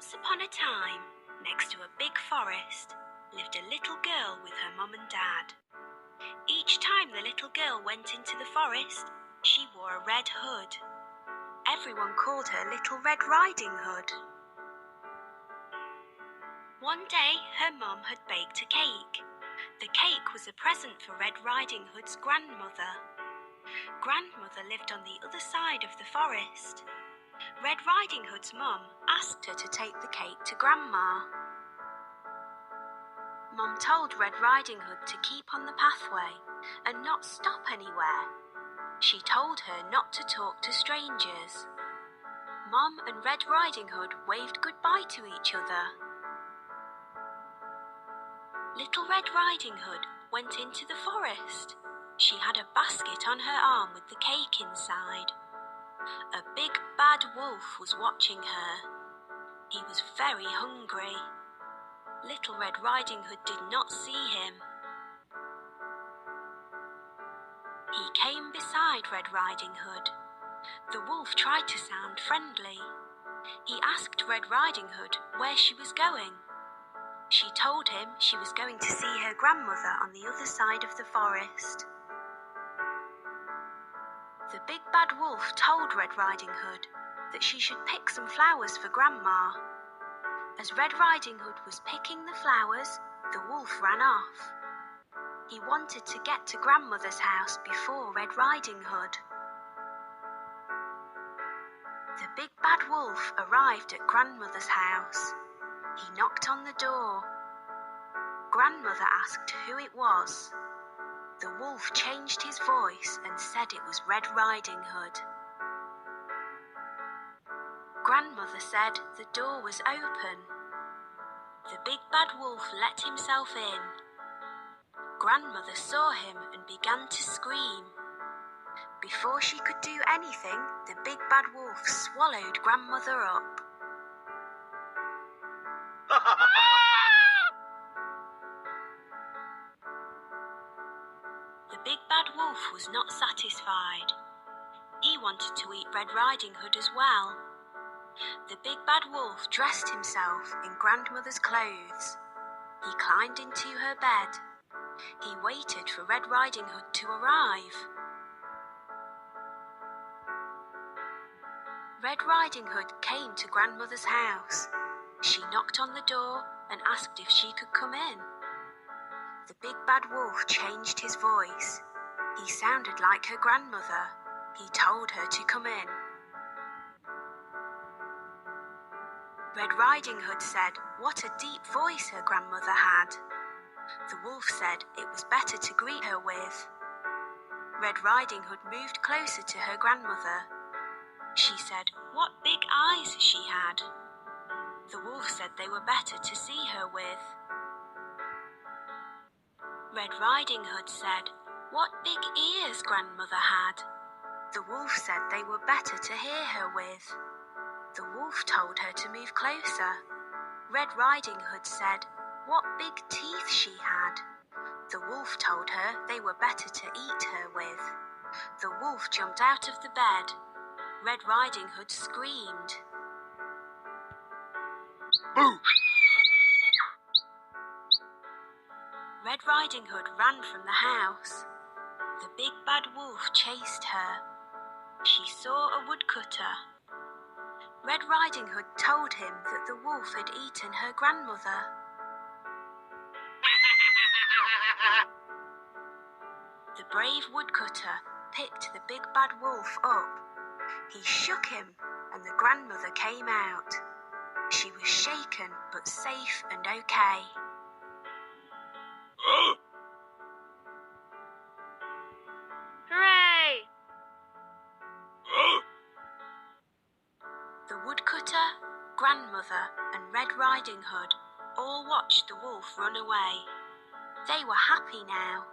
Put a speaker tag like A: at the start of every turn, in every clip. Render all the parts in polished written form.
A: Once upon a time, next to a big forest, lived a little girl with her mum and dad. Each time the little girl went into the forest, she wore a red hood. Everyone called her Little Red Riding Hood. One day, her mum had baked a cake. The cake was a present for Red Riding Hood's grandmother. Grandmother lived on the other side of the forest. Red Riding Hood's mum asked her to take the cake to Grandma. Mum told Red Riding Hood to keep on the pathway and not stop anywhere. She told her not to talk to strangers. Mum and Red Riding Hood waved goodbye to each other. Little Red Riding Hood went into the forest. She had a basket on her arm with the cake inside. A big bad wolf was watching her. He was very hungry. Little Red Riding Hood did not see him. He came beside Red Riding Hood. The wolf tried to sound friendly. He asked Red Riding Hood where she was going. She told him she was going to see her grandmother on the other side of the forest. The big bad wolf told Red Riding Hood that she should pick some flowers for Grandma. As Red Riding Hood was picking the flowers, the wolf ran off. He wanted to get to Grandmother's house before Red Riding Hood. The big bad wolf arrived at Grandmother's house. He knocked on the door. Grandmother asked who it was. The wolf changed his voice and said it was Red Riding Hood. Grandmother said the door was open. The big bad wolf let himself in. Grandmother saw him and began to scream. Before she could do anything, the big bad wolf swallowed Grandmother up. The big bad wolf was not satisfied. He wanted to eat Red Riding Hood as well. The big bad wolf dressed himself in Grandmother's clothes. He climbed into her bed. He waited for Red Riding Hood to arrive. Red Riding Hood came to Grandmother's house. She knocked on the door and asked if she could come in. The big bad wolf changed his voice. He sounded like her grandmother. He told her to come in. Red Riding Hood said what a deep voice her grandmother had. The wolf said it was better to greet her with. Red Riding Hood moved closer to her grandmother. She said what big eyes she had. The wolf said they were better to see her with. Red Riding Hood said what big ears grandmother had. The wolf said they were better to hear her with. The wolf told her to move closer. Red Riding Hood said what big teeth she had. The wolf told her they were better to eat her with. The wolf jumped out of the bed. Red Riding Hood screamed. Boo! Red Riding Hood ran from the house. The big bad wolf chased her. She saw a woodcutter. Red Riding Hood told him that the wolf had eaten her grandmother. The brave woodcutter picked the big bad wolf up. He shook him and the grandmother came out. She was shaken but safe and okay.
B: Hooray!
A: The woodcutter, grandmother and Red Riding Hood all watched the wolf run away. They were happy now.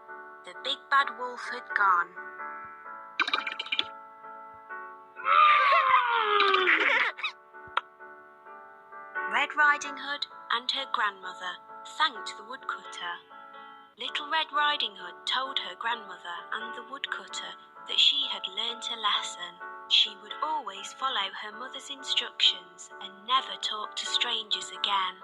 A: The big bad wolf had gone. Red Riding Hood and her grandmother thanked the woodcutter. Little Red Riding Hood told her grandmother and the woodcutter that she had learnt a lesson. She would always follow her mother's instructions and never talk to strangers again.